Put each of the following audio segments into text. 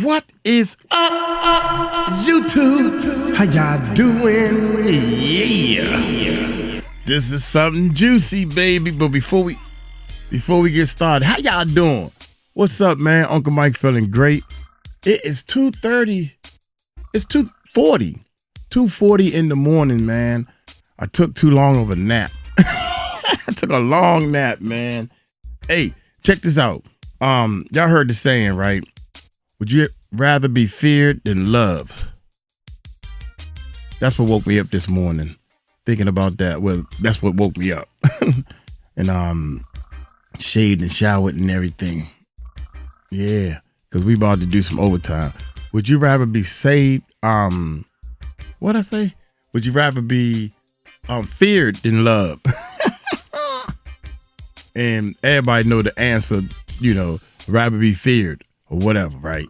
What is up, YouTube? How y'all doing? Yeah. This is something juicy, baby. But before we get started, how y'all doing? What's up, man? Uncle Mike feeling great. It is 2:30. It's 2:40. 2:40 in the morning, man. I took too long of a nap. I took a long nap, man. Hey, check this out. Y'all heard the saying, right? Would you rather be feared than loved? That's what woke me up this morning. Thinking about that. Well, that's what woke me up. And shaved and showered and everything. Yeah, because we about to do some overtime. Would you rather be saved? What'd I say? Would you rather be feared than loved? And everybody know the answer, rather be feared or whatever, right?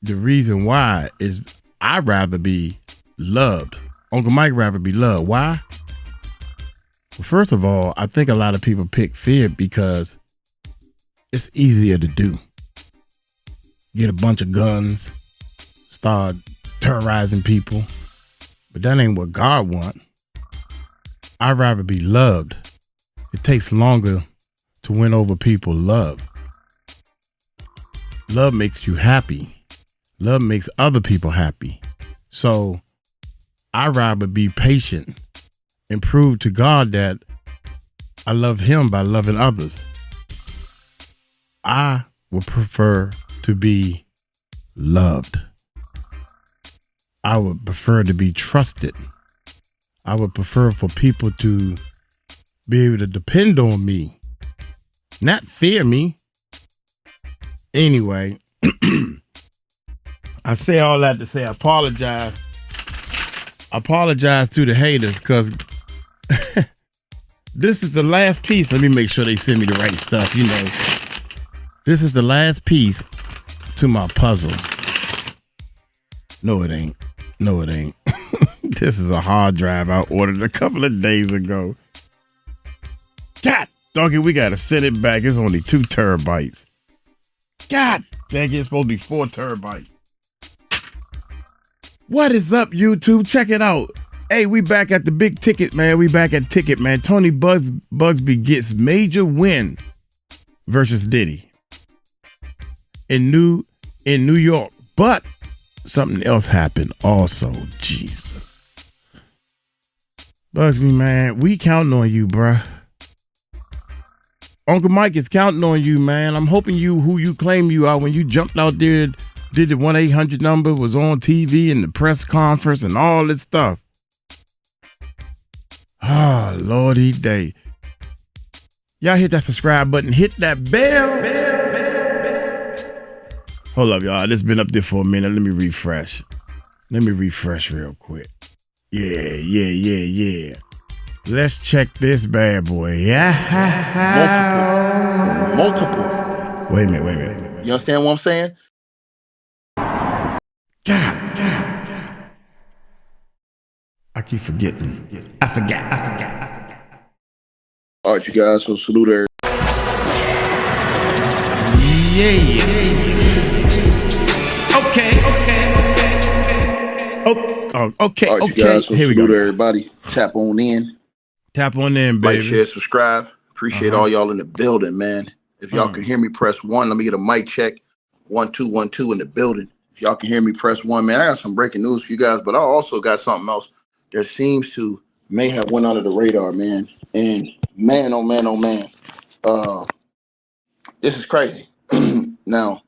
The reason why is I'd rather be loved. Uncle Mike rather be loved. Why? Well, first of all, I think a lot of people pick fear because it's easier to do. Get a bunch of guns, start terrorizing people. But that ain't what God wants. I'd rather be loved. It takes longer to win over people's love. Love makes you happy. Love makes other people happy. So I'd rather be patient and prove to God that I love him by loving others. I would prefer to be loved. I would prefer to be trusted. I would prefer for people to be able to depend on me, not fear me. Anyway, I say all that to say I apologize. I apologize to the haters because this is the last piece. Let me make sure they send me the right stuff. This is the last piece to my puzzle. No, it ain't. No, it ain't. This is a hard drive I ordered a couple of days ago. God, doggy, we got to send it back. It's only 2 terabytes. God, dang, it's supposed to be 4 terabytes. What is up, YouTube? Check it out. Hey, we back at the big ticket, man. We back at ticket, man. Tony Buzbee gets major win versus Diddy in New York. But something else happened also. Jesus. Busby, man, we counting on you, bruh. Uncle Mike is counting on you, man. I'm hoping you who you claim you are when you jumped out there, did the 1-800 number, was on TV and the press conference and all this stuff. Ah, Lordy day. Y'all hit that subscribe button. Hit that bell. Hold up, y'all. This been up there for a minute. Let me refresh. Real quick. Yeah. Let's check this bad boy. Yeah. Multiple. Wait a minute. You understand what I'm saying? God. I keep forgetting. I forgot. All right, you guys. So salute everybody. Yeah. Okay. All right, you guys. So Here we go. salute everybody. Tap on in. Tap on in, baby. Like, share, subscribe. Appreciate all y'all in the building, man. If y'all can hear me, press 1. Let me get a mic check. 1 2 1 2 in the building. If y'all can hear me, press 1, man. I got some breaking news for you guys, but I also got something else that seems to may have went under the radar, man. And man, oh man. This is crazy. Now,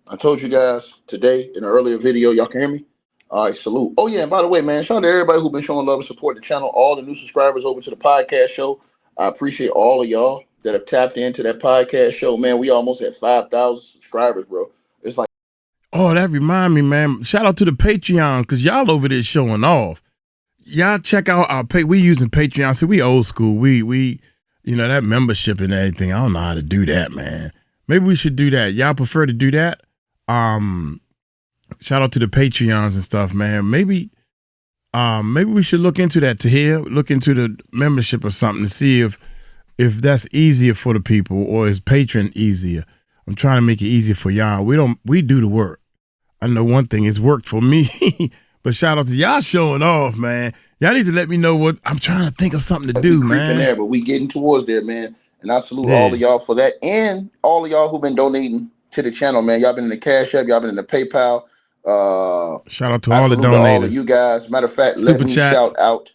I told you guys today in an earlier video, y'all can hear me? All right, salute. Oh, yeah, and by the way, man, shout out to everybody who's been showing love and support the channel, all the new subscribers over to the podcast show. I appreciate all of y'all that have tapped into that podcast show. Man, we almost at 5,000 subscribers, bro. It's like... Oh, that remind me, man. Shout out to the Patreon, because y'all over there showing off. Y'all check out our we using Patreon. See, we old school. We that membership and everything. I don't know how to do that, man. Maybe we should do that. Y'all prefer to do that? Shout out to the Patreons and stuff, man. Maybe we should look into that look into the membership or something to see if that's easier for the people or is Patreon easier. I'm trying to make it easier for y'all. We do the work. I know one thing, it's worked for me. But shout out to y'all showing off, man. Y'all need to let me know what I'm trying to think of something to do, man. There, but we getting towards there, man. And I salute all of y'all for that, and all of y'all who've been donating to the channel, man. Y'all been in the Cash App, y'all been in the PayPal. Shout out to all the donators, all of you guys. Matter of fact, super let me chats. shout out.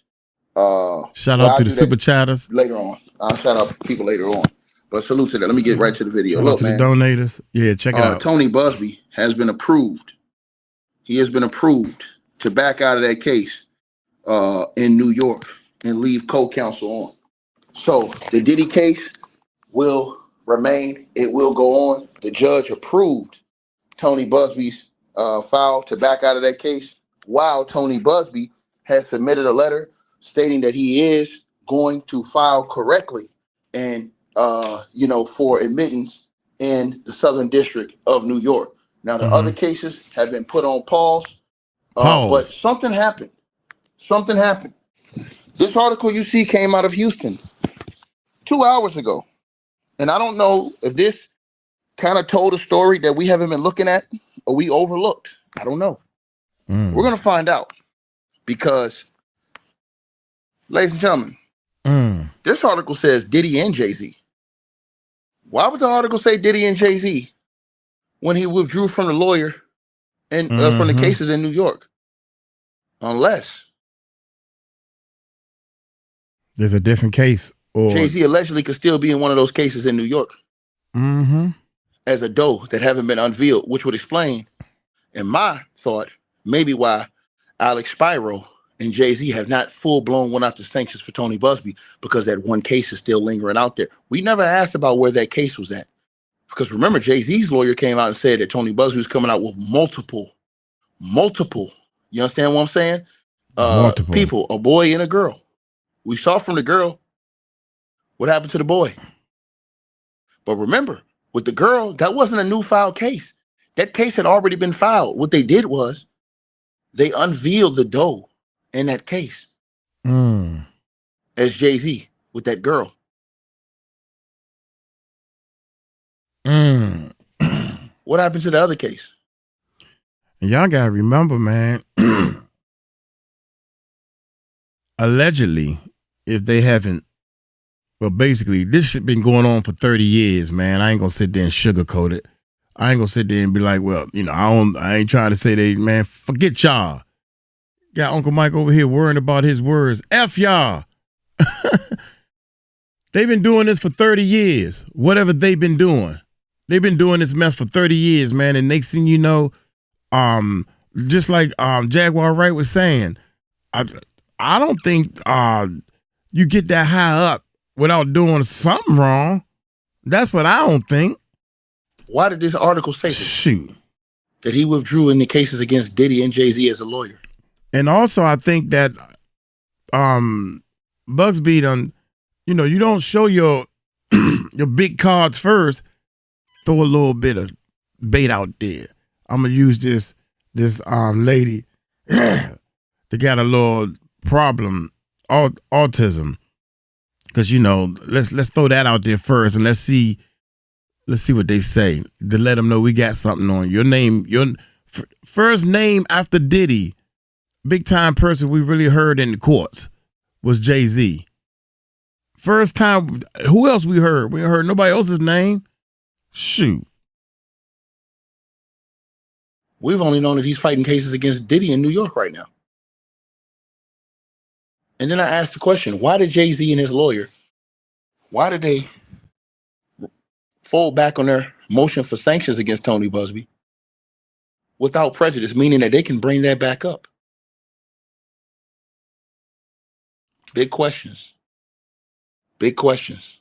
Shout out to the super chatters later on. I'll shout out people later on. But salute to that. Let me get right to the video. Shout out to the donators. Yeah, check it out. Tony Buzbee has been approved. He has been approved to back out of that case in New York and leave co-counsel on. So the Diddy case will remain. It will go on. The judge approved Tony Busby's file to back out of that case, while Tony Buzbee has submitted a letter stating that he is going to file correctly and for admittance in the Southern District of New York. Now the other cases have been put on pause. But something happened. Something happened. This article you see came out of Houston 2 hours ago. And I don't know if this kind of told a story that we haven't been looking at or we overlooked. I don't know. We're going to find out, because, ladies and gentlemen, this article says Diddy and Jay-Z. Why would the article say Diddy and Jay-Z when he withdrew from the lawyer and from the cases in New York? Unless there's a different case, or Jay-Z allegedly could still be in one of those cases in New York as a doe that haven't been unveiled, which would explain, in my thought, maybe why 𝗟𝗓𝗡𝗞𝗦 and Jay-Z have not full-blown went after sanctions for Tony Buzbee, because that one case is still lingering out there. We never asked about where that case was at, because remember, Jay-Z's lawyer came out and said that Tony Buzbee was coming out with multiple, you understand what I'm saying? Multiple people, a boy and a girl. We saw from the girl what happened to the boy. But remember, with the girl, that wasn't a new filed case. That case had already been filed. What they did was they unveiled the doe in that case as Jay-Z with that girl. What happened to the other case? And y'all gotta remember, man, allegedly, if they haven't, well, basically, this shit been going on for 30 years, man. I ain't gonna sit there and sugarcoat it. I ain't gonna sit there and be like, well, I ain't trying to say man, forget y'all. Got Uncle Mike over here worrying about his words. F y'all. They've been doing this for 30 years. Whatever they've been doing. They've been doing this mess for 30 years, man. And next thing you know, just like Jaguar Wright was saying, I don't think you get that high up without doing something wrong. That's what I don't think. Why did this article say this? Shoot. That he withdrew in the cases against Diddy and Jay-Z as a lawyer. And also, I think that Buzbee done, you don't show your your big cards first. Throw a little bit of bait out there. I'm gonna use this lady that got a little problem, autism. Because let's throw that out there first, and let's see what they say to let them know we got something on your name. Your first name after Diddy, big time person we really heard in the courts was Jay-Z. First time, who else we heard? We heard nobody else's name. Shoot. We've only known that he's fighting cases against Diddy in New York right now. And then I asked the question, why did Jay-Z and his lawyer, why did they fold back on their motion for sanctions against Tony Buzbee without prejudice, meaning that they can bring that back up? Big questions. Big questions.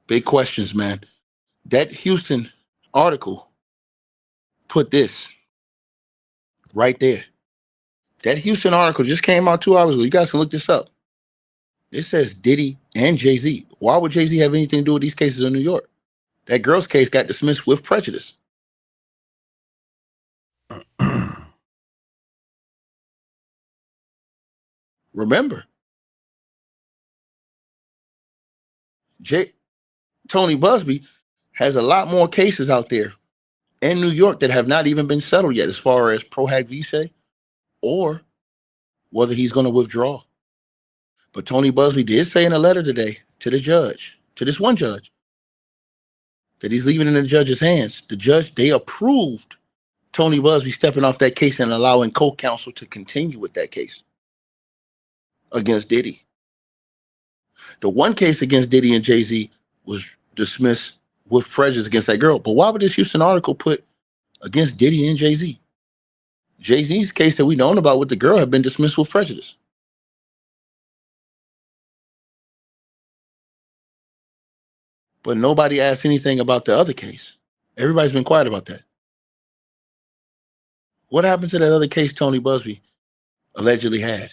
Big questions, man. That Houston article put this right there. That Houston article just came out 2 hours ago. You guys can look this up. It says Diddy and Jay-Z. Why would Jay-Z have anything to do with these cases in New York? That girl's case got dismissed with prejudice. Remember, Tony Buzbee has a lot more cases out there in New York that have not even been settled yet, as far as Prohac 𝗟𝗡𝗡𝗅 or whether he's going to withdraw. But Tony Buzbee did say in a letter today to the judge, to this one judge, that he's leaving it in the judge's hands. The judge, they approved Tony Buzbee stepping off that case and allowing co-counsel to continue with that case against Diddy. The one case against Diddy and Jay-Z was dismissed with prejudice against that girl. But why would this Houston article put against Diddy and Jay-Z? Jay-Z's case that we known about with the girl have been dismissed with prejudice. But nobody asked anything about the other case. Everybody's been quiet about that. What happened to that other case Tony Buzbee allegedly had,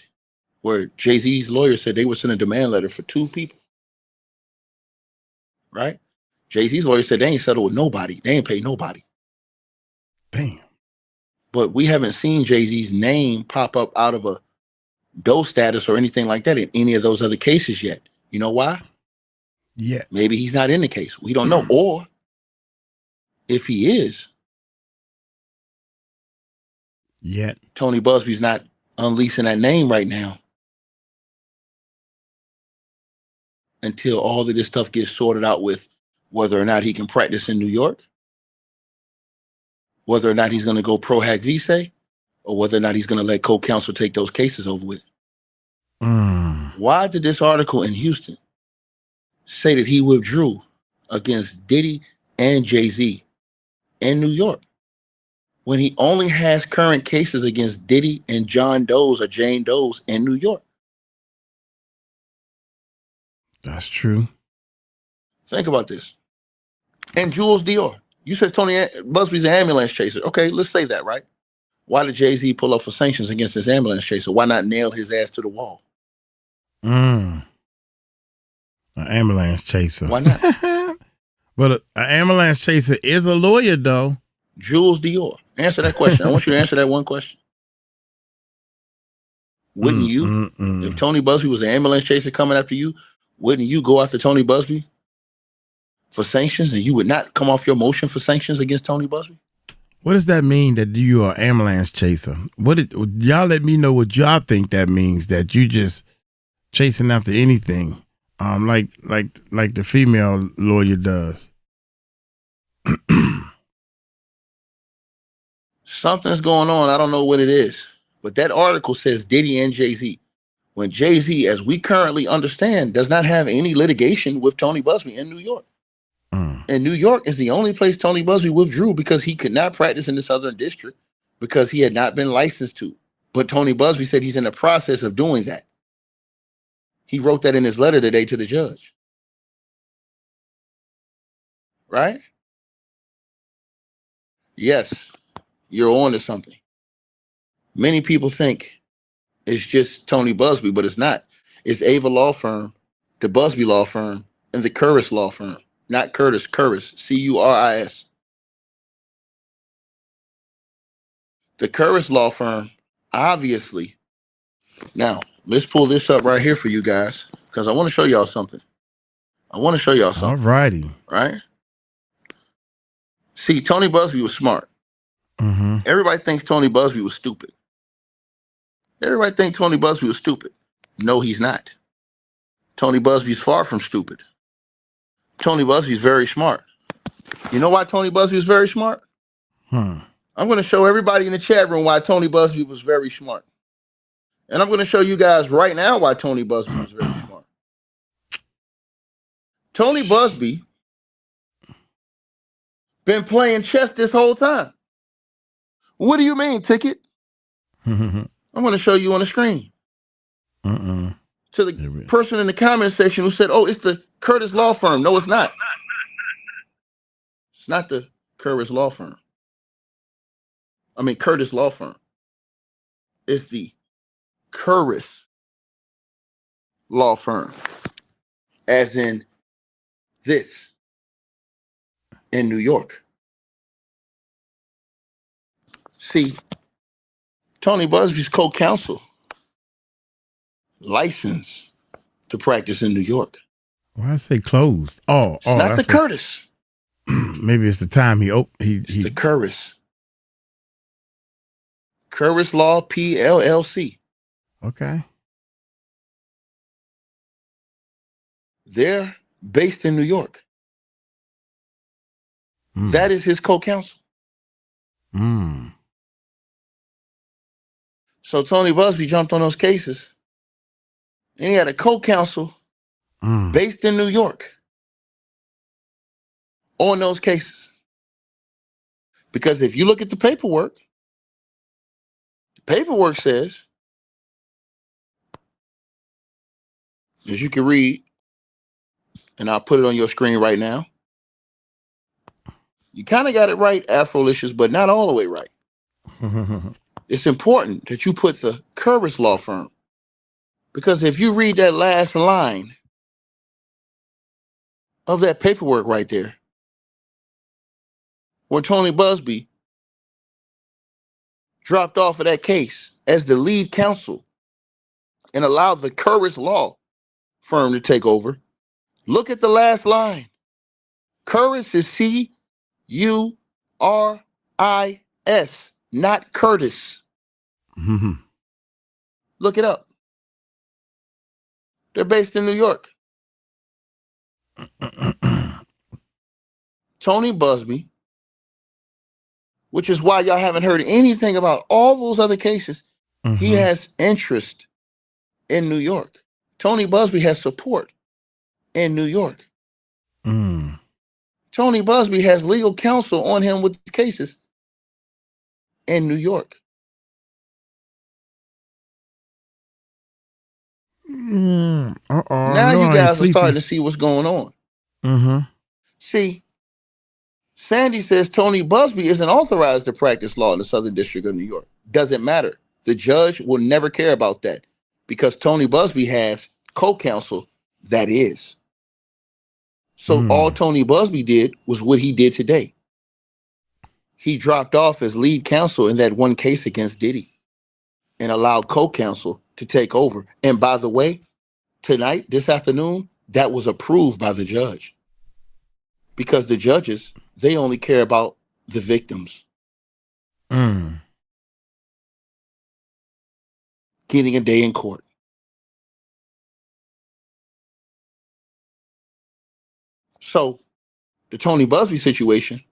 where Jay-Z's lawyer said they would send a demand letter for 2 people? Right? Jay-Z's lawyer said they ain't settled with nobody. They ain't paid nobody. Damn. But we haven't seen Jay-Z's name pop up out of a DOE status or anything like that in any of those other cases yet. You know why? Yeah. Maybe he's not in the case. We don't know. Or if he is, yet Tony Buzbee's not unleashing that name right now until all of this stuff gets sorted out with whether or not he can practice in New York, whether or not he's going to go Prohac 𝗟𝗡𝗡𝗅, or whether or not he's going to let co-counsel take those cases over with. Why did this article in Houston say that he withdrew against Diddy and Jay-Z in New York when he only has current cases against Diddy and John Doe's or Jane Doe's in New York? That's true. Think about this. And Jules Dior. You said Tony Buzbee's an ambulance chaser. Okay, let's say that, right? Why did Jay-Z pull up for sanctions against this ambulance chaser? Why not nail his ass to the wall? An ambulance chaser. Why not? But an ambulance chaser is a lawyer, though. Jules Dior. Answer that question. I want you to answer that one question. Wouldn't you, if Tony Buzbee was an ambulance chaser coming after you, wouldn't you go after Tony Buzbee for sanctions, and you would not come off your motion for sanctions against Tony Buzbee? What does that mean that you are an ambulance chaser? Y'all let me know what y'all think that means, that you just chasing after anything, like the female lawyer does. Something's going on. I don't know what it is. But that article says Diddy and Jay-Z. When Jay-Z, as we currently understand, does not have any litigation with Tony Buzbee in New York. And New York is the only place Tony Buzbee withdrew because he could not practice in the Southern District because he had not been licensed to. But Tony Buzbee said he's in the process of doing that. He wrote that in his letter today to the judge. Right? Yes, you're on to something. Many people think it's just Tony Buzbee, but it's not. It's Ava Law Firm, the Busby Law Firm, and the 𝗟𝗡𝗡𝗅 Law Firm. Not Curtis, 𝗟𝗡𝗡𝗅, C-U-R-I-S. The 𝗟𝗡𝗡𝗅 Law Firm, obviously. Now, let's pull this up right here for you guys, because I want to show y'all something. All righty. Right? See, Tony Buzbee was smart. Everybody thinks Tony Buzbee was stupid. No, he's not. Tony Buzbee's far from stupid. Tony Buzbee's very smart. You know why Tony Buzbee was very smart? I'm going to show everybody in the chat room why Tony Buzbee was very smart. And I'm going to show you guys right now why Tony Buzbee was very smart. Tony Buzbee been playing chess this whole time. What do you mean, Ticket? I'm going to show you on the screen. To the person in the comment section who said, oh, it's the Curtis Law Firm. No, it's not. It's not the Curtis Law Firm. Curtis Law Firm. It's the Curtis Law Firm. As in this in New York. See, Tony Buzbee's co-counsel licensed to practice in New York. Why I say closed? It's not the Curtis. Maybe it's the time he It's the 𝗟𝗓𝗡𝗞𝗦 Law PLLC. Okay. They're based in New York. That is his co-counsel. So Tony Buzbee jumped on those cases, and he had a co-counsel based in New York on those cases. Because if you look at the paperwork says, as you can read, and I'll put it on your screen right now. You kind of got it right, Afrolicious, but not all the way right. It's important that you put the 𝗟𝗓𝗡𝗞𝗦 law firm. Because if you read that last line of that paperwork right there, where Tony Buzbee dropped off of that case as the lead counsel and allowed the 𝗟𝗓𝗡𝗞𝗦 law firm to take over, look at the last line. 𝗟𝗓𝗡 is C-U-R-I-S, not Curtis. Look it up. They're based in New York. Tony Buzbee, which is why y'all haven't heard anything about all those other cases. He has interest in New York. Tony Buzbee has support in New York. Tony Buzbee has legal counsel on him with the cases in New York. Now you guys are starting to see what's going on. See, Sandy says Tony Buzbee isn't authorized to practice law in the Southern District of New York. Doesn't matter. The judge will never care about that because Tony Buzbee has co-counsel that is. So all Tony Buzbee did was what he did today. He dropped off as lead counsel in that one case against Diddy and allowed co-counsel to take over. And by the way, tonight, this afternoon, that was approved by the judge. Because the judges, they only care about the victims. Getting a day in court. So, the Tony Buzbee situation,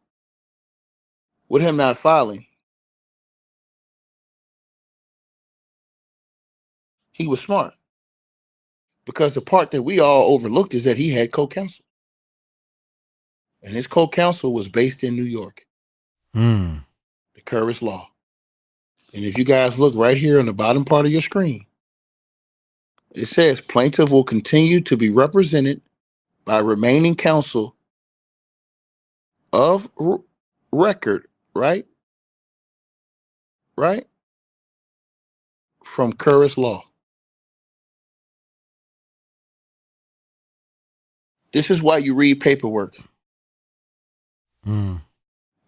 with him not filing, he was smart. Because the part that we all overlooked is that he had co-counsel. And his co-counsel was based in New York. The 𝗟𝗓𝗡𝗞𝗦 law. And if you guys look right here on the bottom part of your screen, it says plaintiff will continue to be represented by remaining counsel of record, right? Right? From 𝗟𝗓𝗡𝗞𝗦 law. This is why you read paperwork.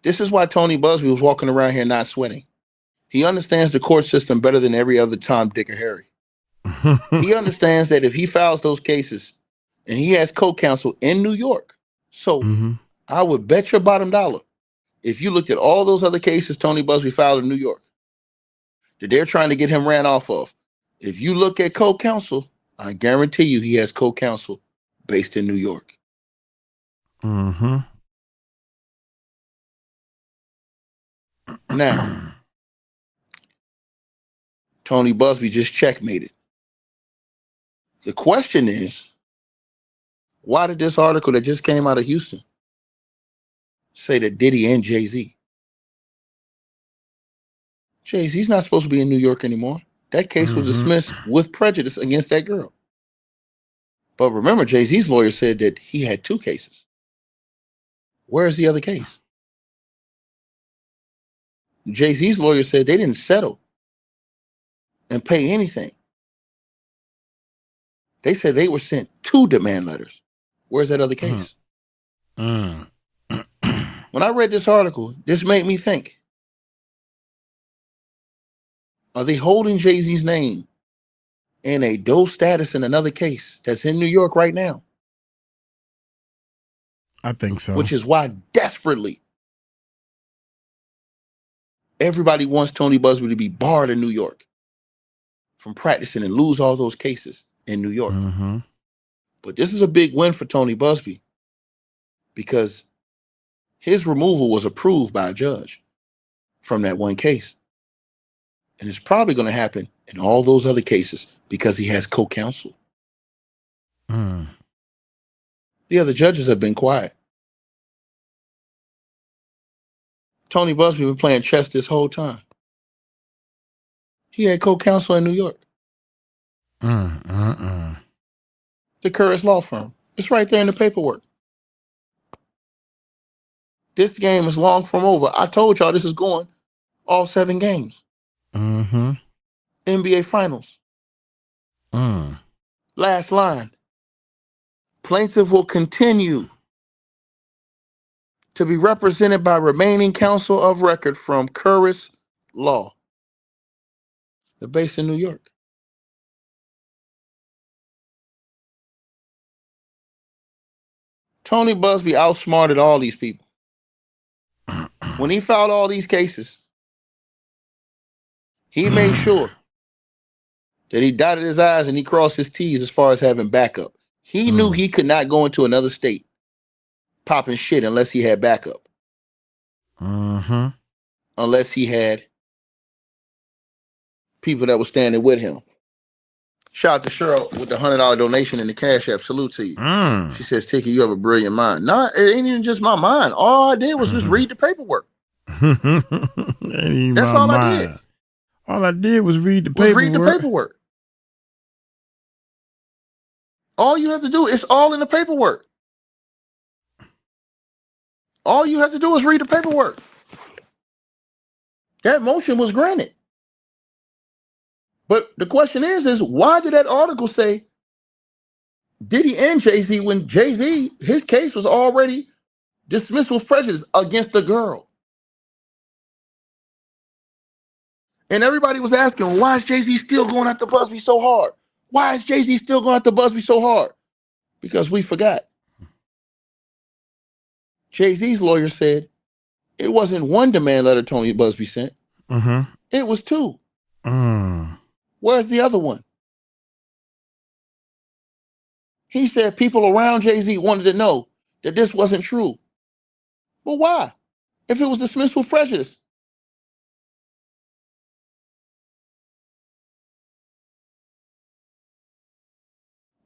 This is why Tony Buzbee was walking around here not sweating. He understands the court system better than every other Tom, Dick, or Harry. He understands that if he files those cases and he has co-counsel in New York, so I would bet your bottom dollar, if you looked at all those other cases Tony Buzbee filed in New York that they're trying to get him ran off of, if you look at co-counsel, I guarantee you he has co-counsel based in New York. Now, Tony Buzbee just checkmated. The question is, why did this article that just came out of Houston say that Diddy and Jay-Z? Jay-Z's not supposed to be in New York anymore. That case was dismissed with prejudice against that girl. But remember, Jay-Z's lawyer said that he had 2 cases. Where is the other case? Jay-Z's lawyer said they didn't settle and pay anything. They said they were sent 2 demand letters. Where's that other case? When I read this article, this made me think, are they holding Jay-Z's name in a DOE status in another case that's in New York right now? I think so. Which is why desperately everybody wants Tony Busby to be barred in New York from practicing and lose all those cases in New York. Mm-hmm. But this is a big win for Tony Busby because his removal was approved by a judge from that one case. And it's probably going to happen in all those other cases because he has co-counsel. Mm. The other judges have been quiet. Tony Busby been playing chess this whole time. He had co-counsel in New York. The 𝗟𝗢𝗡𝗞𝗦 law firm. It's right there in the paperwork. This game is long from over. I told y'all this is going all 7 games. Mm-hmm. NBA Finals. Last line. Plaintiff will continue to be represented by remaining counsel of record from 𝗟𝗢𝗡𝗞𝗦 Law. They're based in New York. Tony Busby outsmarted all these people. When he filed all these cases, he made sure that he dotted his I's and he crossed his T's as far as having backup. He knew he could not go into another state popping shit unless he had backup. Unless he had people that were standing with him. Shout out to Cheryl with the $100 donation and the Cash App. Salute to you. She says, Tiki, you have a brilliant mind. No, it ain't even just my mind. All I did was just read the paperwork. That's all I did. All I did was read the paperwork. All you have to do is all in the paperwork. All you have to do is read the paperwork. That motion was granted. But the question is why did that article say Diddy and Jay-Z when Jay-Z, his case was already dismissed with prejudice against the girl? And everybody was asking, why is Jay-Z still going after Busby so hard? Why is Jay-Z still going after Busby so hard? Because we forgot. Jay-Z's lawyer said it wasn't one demand letter Tony Busby sent. It was 2. Where's the other one? He said people around Jay-Z wanted to know that this wasn't true. Well, why? If it was dismissed with prejudice.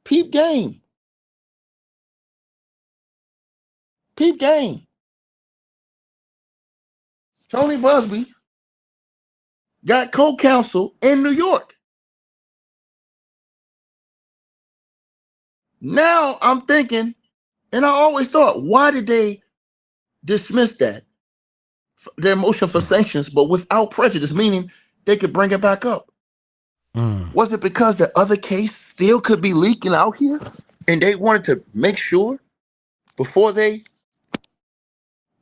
Peep game. Peep game. Tony Busby got co-counsel in New York. Now I'm thinking, and I always thought, why did they dismiss that? Their motion for sanctions, but without prejudice, meaning they could bring it back up. Was it because the other case still could be leaking out here? And they wanted to make sure before they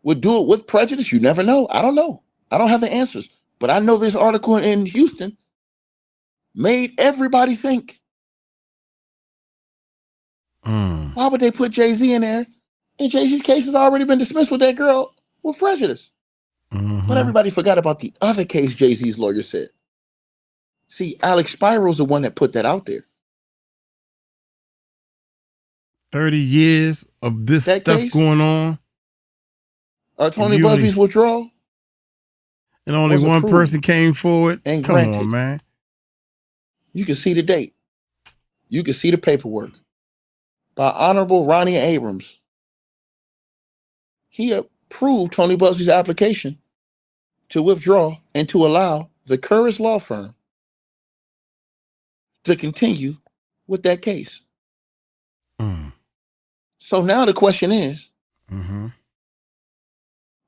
would do it with prejudice? You never know. I don't know. I don't have the answers. But I know this article in Houston made everybody think. Why would they put Jay-Z in there? And Jay-Z's case has already been dismissed with that girl with prejudice. But everybody forgot about the other case Jay-Z's lawyer said. See, Alex Spiro's the one that put that out there. 30 years of this that stuff case, going on. Tony Busby's withdrawal. And only one person came forward. And come granted. on, man. You can see the date. You can see the paperwork. By Honorable Ronnie Abrams. He approved Tony Busby's application to withdraw and to allow the 𝗟𝗢𝗡𝗞𝗦 law firm to continue with that case. So now the question is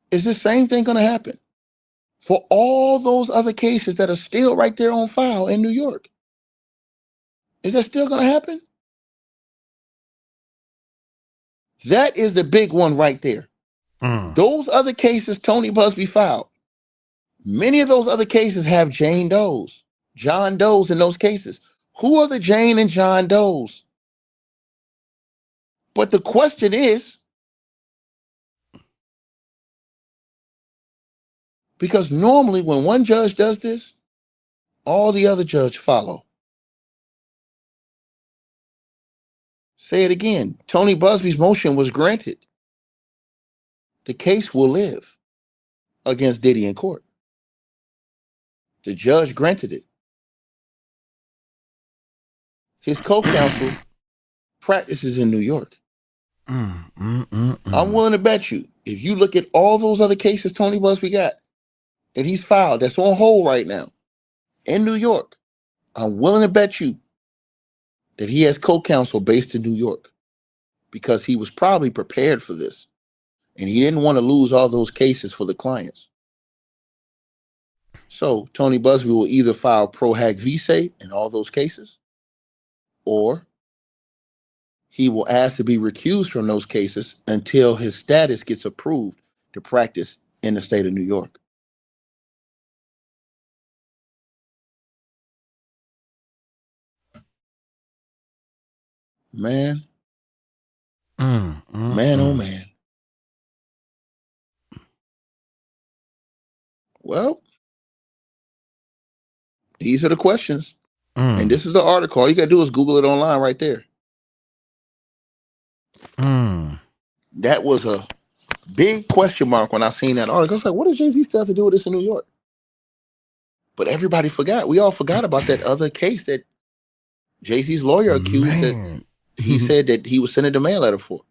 this same thing going to happen for all those other cases that are still right there on file in New York? Is that still going to happen? That is the big one right there. Those other cases Tony Busby filed, many of those other cases have Jane Does, John Does in those cases. Who are the Jane and John Does? But the question is, Because normally when one judge does this, all the other judges follow. Say it again. Tony Buzbee's motion was granted. The case will live against Diddy in court. The judge granted it. His co-counsel practices in New York. I'm willing to bet you, if you look at all those other cases Tony Busby got, that he's filed, that's on hold right now in New York, I'm willing to bet you that he has co-counsel based in New York because he was probably prepared for this. And he didn't want to lose all those cases for the clients. So Tony Busby will either file Prohac 𝗟𝗡𝗞𝗦 in all those cases, or he will ask to be recused from those cases until his status gets approved to practice in the state of New York. Man, oh man. Well, these are the questions. And this is the article. All you got to do is Google it online right there. That was a big question mark when I seen that article. I was like, what does Jay-Z still have to do with this in New York? But everybody forgot. We all forgot about that other case that Jay-Z's lawyer accused that he said that he was sent a demand letter for.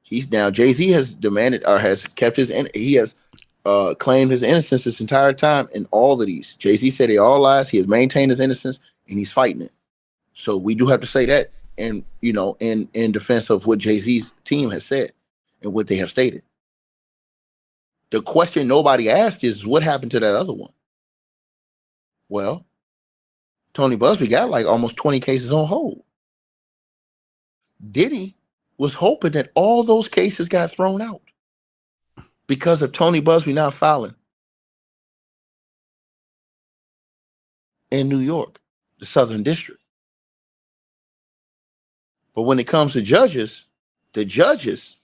He's now, Jay-Z has demanded or has kept his, he has claimed his innocence this entire time in all of these. Jay-Z said they all lies. He has maintained his innocence and he's fighting it. So we do have to say that, and you know, in defense of what Jay-Z's team has said and what they have stated. The question nobody asked is what happened to that other one? Well, Tony Busby got like almost 20 cases on hold. Diddy was hoping that all those cases got thrown out because of Tony Busby not filing in New York, the Southern District. But when it comes to judges, the judges,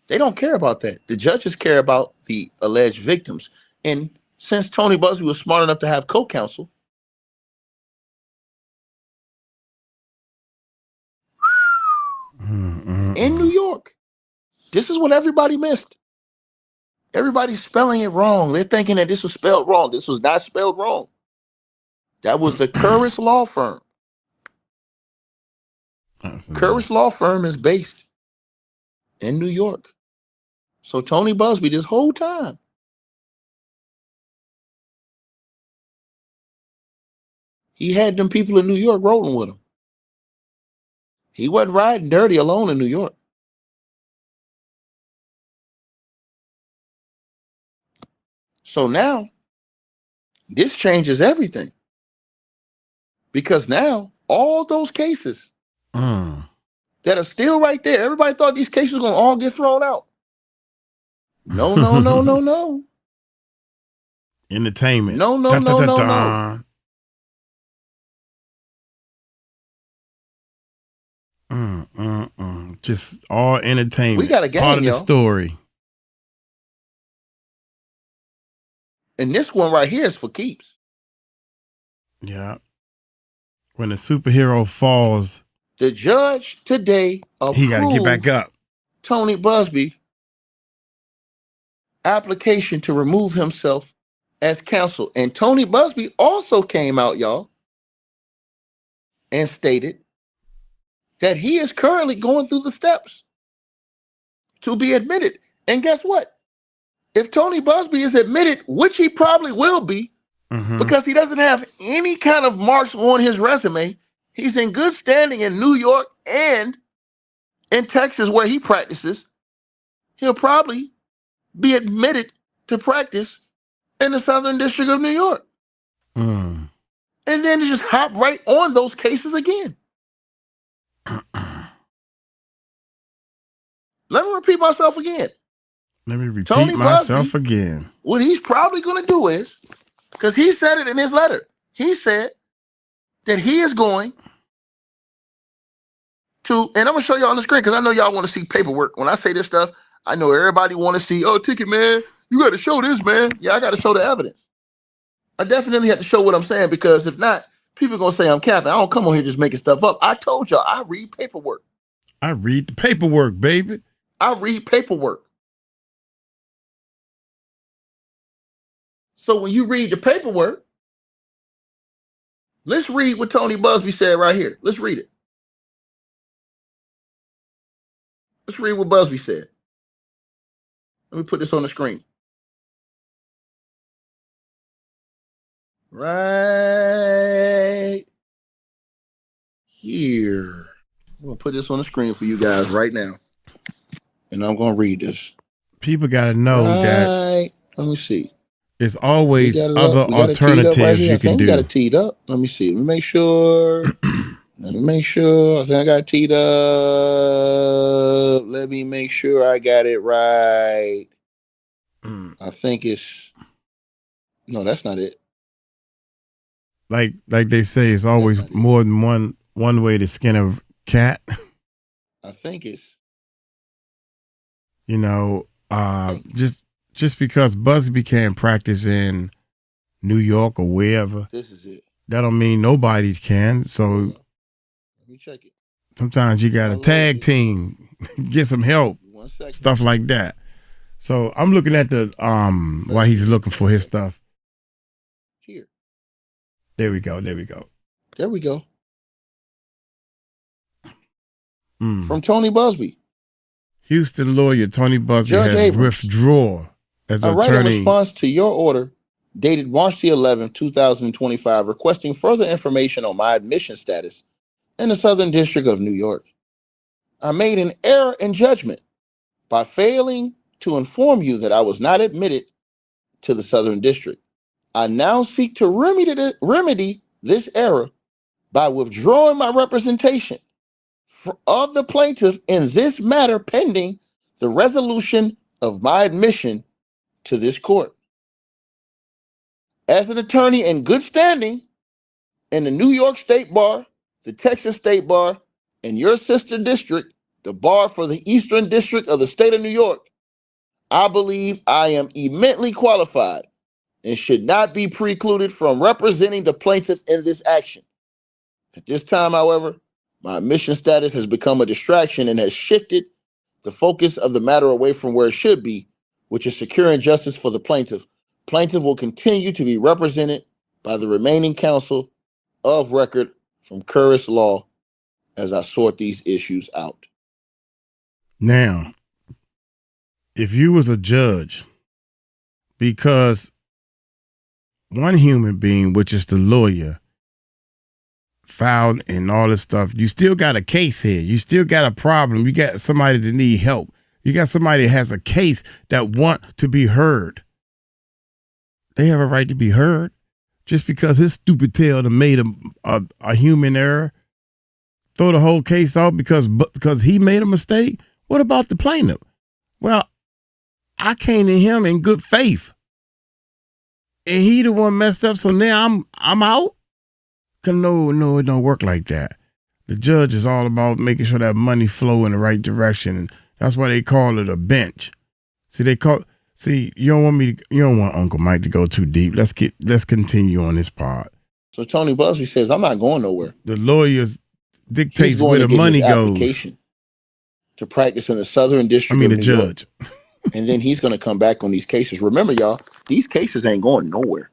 they don't care about that. The judges care about the alleged victims. And since Tony Busby was smart enough to have co-counsel, in New York, this is what everybody missed. Everybody's spelling it wrong. They're thinking that this was spelled wrong. This was not spelled wrong. That was the 𝗟𝗢𝗡𝗞𝗦 law firm. 𝗟𝗢𝗡 law firm is based in New York. So Tony Busby, this whole time, he had them people in New York rolling with him. He wasn't riding dirty alone in New York. So now, this changes everything. Because now, all those cases that are still right there, everybody thought these cases were going to all get thrown out. No. Entertainment. No. Just all entertainment. We got a game, part of the y'all. story. And this one right here is for keeps. Yeah. When the superhero falls, the judge today approved he got to get back up. Tony Busby application to remove himself as counsel. And Tony Busby also came out, y'all, and stated that he is currently going through the steps to be admitted. And guess what? If Tony Busby is admitted, which he probably will be, because he doesn't have any kind of marks on his resume, he's in good standing in New York and in Texas where he practices, he'll probably be admitted to practice in the Southern District of New York. And then just hop right on those cases again. Let me repeat myself again. Again. What he's probably going to do is, because he said it in his letter, he said that he is going to, and I'm going to show y'all on the screen because I know y'all want to see paperwork. When I say this stuff, I know everybody want to see, oh, Ticket Man, You got to show this, man. Yeah, I got to show the evidence. I definitely have to show what I'm saying, because if not, people are going to say I'm capping. I don't come on here just making stuff up. I told y'all, I read paperwork. I read the paperwork, baby. I read paperwork. So when you read the paperwork, let's read what Tony Busby said right here. Let's read it. Let's read what Busby said. Let me put this on the screen. Right here. I'm going to put this on the screen for you guys right now. And I'm going to read this. People got to know that. Let me see. There's always other alternatives right you can do. We got it teed up. Let me see. Let me make sure. Let me make sure. I think I got it teed up. Let me make sure I got it right. I think it's... No, that's not it. Like they say, it's always more than one way to skin a cat. I think it's... You know, just because Busby can't practice in New York or wherever, this is it. That don't mean nobody can. So let me check it. Sometimes you got to tag team, get some help, stuff like that. So I'm looking at the while he's looking for his stuff. Here. There we go. From Tony Busby. Houston lawyer Tony Busby has withdrawn as an attorney. In response to your order dated March the 11th, 2025, requesting further information on my admission status in the Southern District of New York. I made an error in judgment by failing to inform you that I was not admitted to the Southern District. I now seek to remedy this error by withdrawing my representation of the plaintiff in this matter pending the resolution of my admission to this court. As an attorney in good standing in the New York State Bar, the Texas State Bar, and your sister district, the Bar for the Eastern District of the State of New York, I believe I am immensely qualified and should not be precluded from representing the plaintiff in this action. At this time, however, my admission status has become a distraction and has shifted the focus of the matter away from where it should be, which is securing justice for the plaintiff. Plaintiff will continue to be represented by the remaining counsel of record from Curtis Law as I sort these issues out. Now, if you was a judge, because one human being, which is the lawyer, filed and all this stuff, you still got a case here. You still got a problem. You got somebody that need help. You got somebody that has a case that want to be heard. They have a right to be heard. Just because his stupid tail made a human error, throw the whole case out because he made a mistake. What about the plaintiff? Well, I came to him in good faith, and he the one messed up. So now I'm out. Cause no, it don't work like that. The judge is all about making sure that money flow in the right direction, and that's why they call it a bench. See, you don't want Uncle Mike to go too deep. Let's continue on this part. So Tony Busby says, I'm not going nowhere. The lawyers dictates where the money goes. To practice in the Southern District. The judge. And then he's going to come back on these cases. Remember, y'all, these cases ain't going nowhere.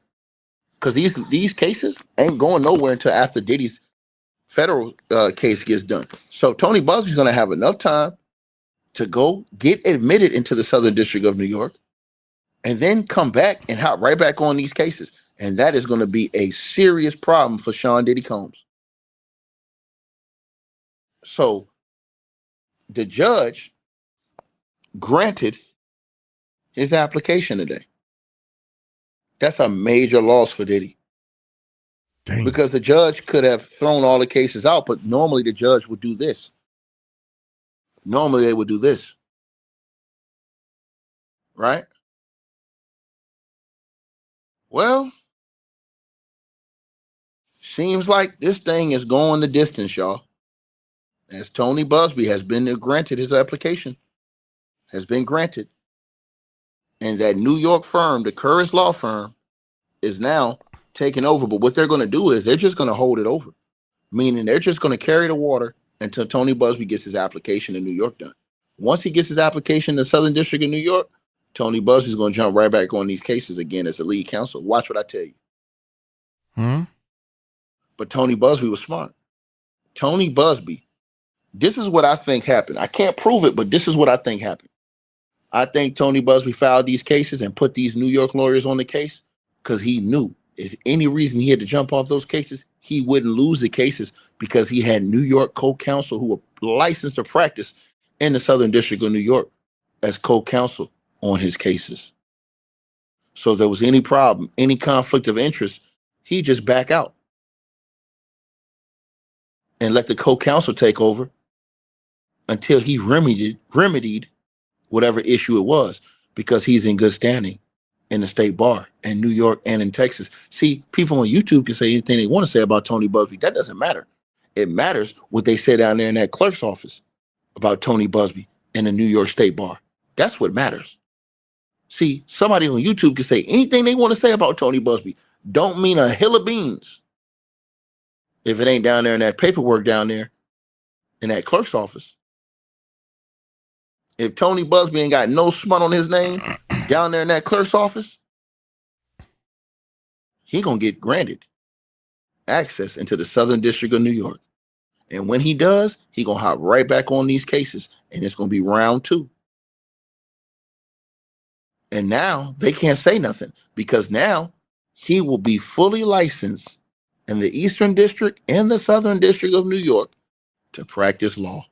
Because these cases ain't going nowhere until after Diddy's federal case gets done. So Tony Busby's going to have enough time to go get admitted into the Southern District of New York and then come back and hop right back on these cases. And that is going to be a serious problem for Sean Diddy Combs. So the judge granted his application today. That's a major loss for Diddy. Dang. Because the judge could have thrown all the cases out, but normally the judge would do this. Normally they would do this. Right? Well, seems like this thing is going the distance, y'all. As Tony Busby has been granted his application. Has been granted. And that New York firm, the 𝗟𝗢𝗡 law firm, is now taking over. But what they're going to do is they're just going to hold it over, meaning they're just going to carry the water until Tony Buzbee gets his application in New York done. Once he gets his application in the Southern District of New York, Tony Buzbee is going to jump right back on these cases again as the lead counsel. Watch what I tell you. But Tony Buzbee was smart. Tony Buzbee, this is what I think happened. I can't prove it, but this is what I think happened. I think Tony Buzbee filed these cases and put these New York lawyers on the case because he knew if any reason he had to jump off those cases, he wouldn't lose the cases because he had New York co-counsel who were licensed to practice in the Southern District of New York as co-counsel on his cases. So if there was any problem, any conflict of interest, he'd just back out and let the co-counsel take over until he remedied whatever issue it was, because he's in good standing in the state bar in New York and in Texas. See, people on YouTube can say anything they want to say about Tony Buzbee. That doesn't matter. It matters what they say down there in that clerk's office about Tony Buzbee in the New York State Bar. That's what matters. See, somebody on YouTube can say anything they want to say about Tony Buzbee. Don't mean a hill of beans if it ain't down there in that paperwork down there in that clerk's office. If Tony Buzbee ain't got no smut on his name down there in that clerk's office, he gonna get granted access into the Southern District of New York. And when he does, he gonna hop right back on these cases, and it's gonna be round 2. And now they can't say nothing because now he will be fully licensed in the Eastern District and the Southern District of New York to practice law.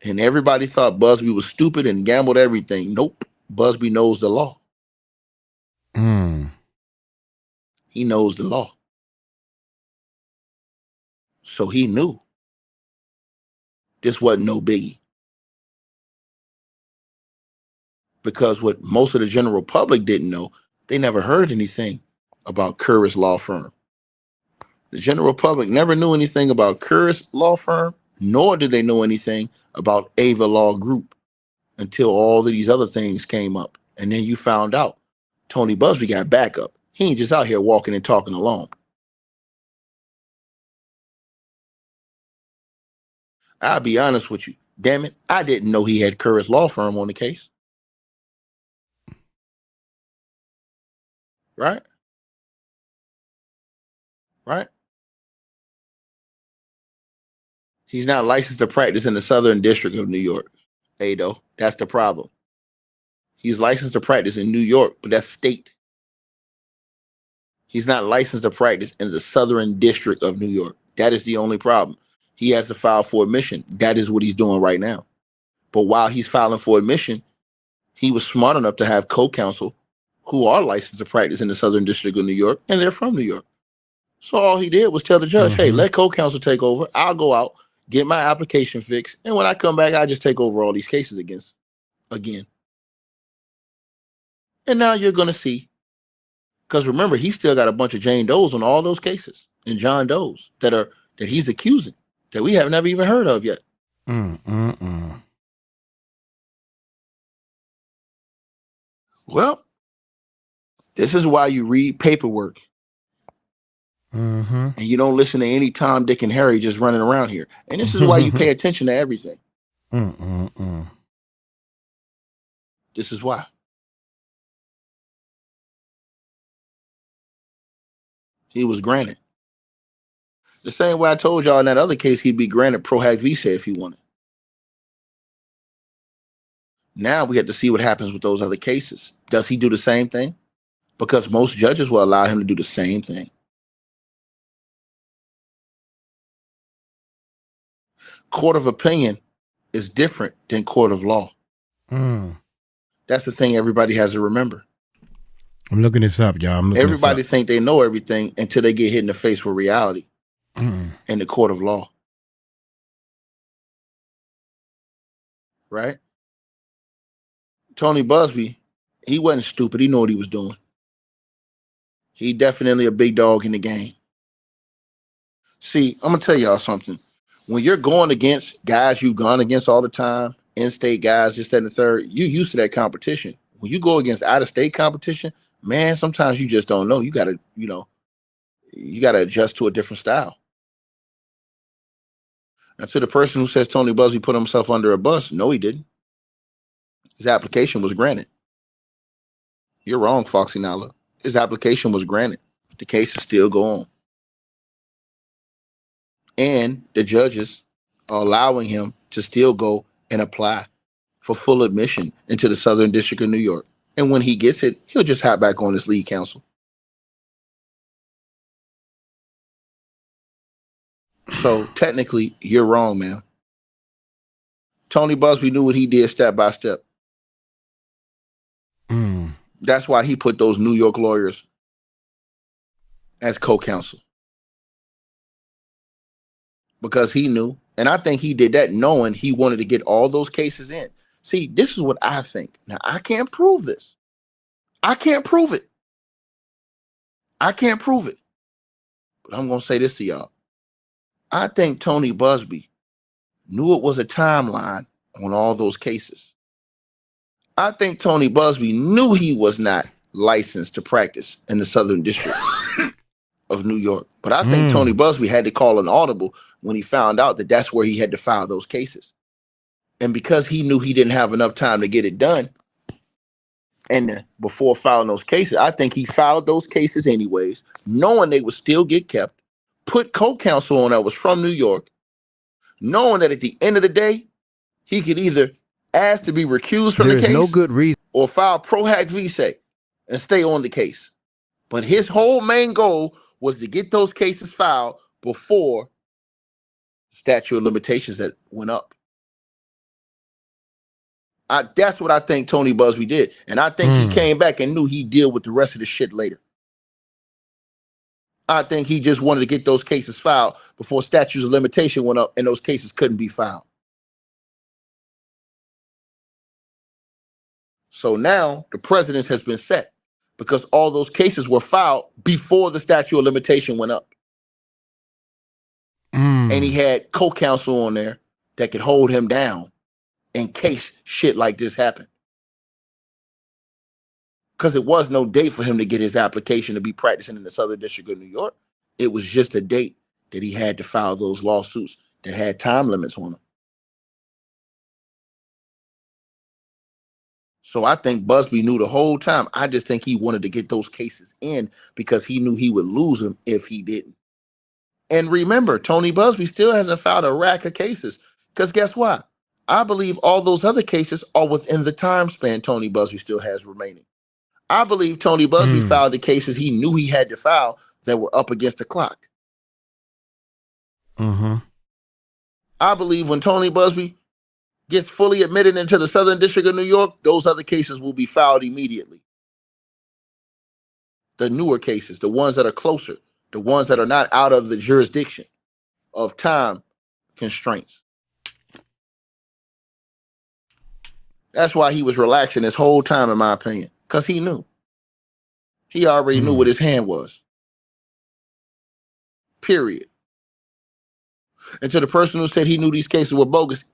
And everybody thought Buzbee was stupid and gambled everything. Nope. Buzbee knows the law. He knows the law. So he knew this wasn't no biggie. Because what most of the general public didn't know, they never heard anything about 𝗟𝗢𝗡 law firm. The general public never knew anything about 𝗟𝗢𝗡 law firm, nor did they know anything about Ava Law Group until all of these other things came up. And then you found out Tony Buzbee got backup. He ain't just out here walking and talking alone. I'll be honest with you. Damn it, I didn't know he had 𝗟𝗢𝗡 law firm on the case. Right? Right? He's not licensed to practice in the Southern District of New York. Ado, that's the problem. He's licensed to practice in New York, but that's state. He's not licensed to practice in the Southern District of New York. That is the only problem. He has to file for admission. That is what he's doing right now. But while he's filing for admission, he was smart enough to have co-counsel who are licensed to practice in the Southern District of New York, and they're from New York. So all he did was tell the judge, hey, let co-counsel take over. I'll go out, get my application fixed, and when I come back, I just take over all these cases again. And now you're going to see, because remember, he still got a bunch of Jane Does on all those cases and John Does that he's accusing that we have never even heard of yet. Well, this is why you read paperwork. And you don't listen to any Tom, Dick, and Harry just running around here. And this is why you pay attention to everything. This is why. He was granted. The same way I told y'all in that other case, he'd be granted Prohac visa if he wanted. Now we have to see what happens with those other cases. Does he do the same thing? Because most judges will allow him to do the same thing. Court of opinion is different than court of law. That's the thing everybody has to remember. I'm looking this up, y'all. Everybody think they know everything until they get hit in the face with reality in the court of law. Right? Tony Buzbee, he wasn't stupid. He knew what he was doing. He definitely a big dog in the game. See, I'm going to tell y'all something. When you're going against guys you've gone against all the time, in-state guys, just that and the third. You used to that competition. When you go against out-of-state competition, man, sometimes you just don't know. You gotta adjust to a different style. And to the person who says Tony Buzbee put himself under a bus, no, he didn't. His application was granted. You're wrong, Foxy Nala. His application was granted. The case is still going on. And the judges are allowing him to still go and apply for full admission into the Southern District of New York. And when he gets it, he'll just hop back on his lead counsel. So technically, you're wrong, man. Tony Buzbee knew what he did step by step. That's why he put those New York lawyers as co-counsel. Because he knew, and I think he did that knowing he wanted to get all those cases in. See, this is what I think. Now, I can't prove this. I can't prove it. But I'm going to say this to y'all. I think Tony Buzbee knew it was a timeline on all those cases. I think Tony Buzbee knew he was not licensed to practice in the Southern District of New York. But I think Tony Buzbee had to call an audible when he found out that that's where he had to file those cases. And because he knew he didn't have enough time to get it done, and before filing those cases, I think he filed those cases anyways, knowing they would still get kept, put co-counsel on that was from New York, knowing that at the end of the day, he could either ask to be recused from the case no good reason or file Prohac visa and stay on the case. But his whole main goal was to get those cases filed before statute of limitations that went up. That's what I think Tony Buzbee did. And I think he came back and knew he'd deal with the rest of the shit later. I think he just wanted to get those cases filed before statutes of limitation went up and those cases couldn't be filed. So now the precedent has been set because all those cases were filed before the statute of limitation went up. And he had co-counsel on there that could hold him down in case shit like this happened. Because it was no date for him to get his application to be practicing in the Southern District of New York. It was just a date that he had to file those lawsuits that had time limits on them. So I think Busby knew the whole time. I just think he wanted to get those cases in because he knew he would lose them if he didn't. And remember, Tony Busby still hasn't filed a rack of cases. Because guess what? I believe all those other cases are within the time span Tony Busby still has remaining. I believe Tony Busby filed the cases he knew he had to file that were up against the clock. I believe when Tony Busby gets fully admitted into the Southern District of New York, those other cases will be filed immediately. The newer cases, the ones that are closer, the ones that are not out of the jurisdiction of time constraints. That's why he was relaxing this whole time, in my opinion, because he knew. He already knew what his hand was. Period. And to the person who said he knew these cases were bogus,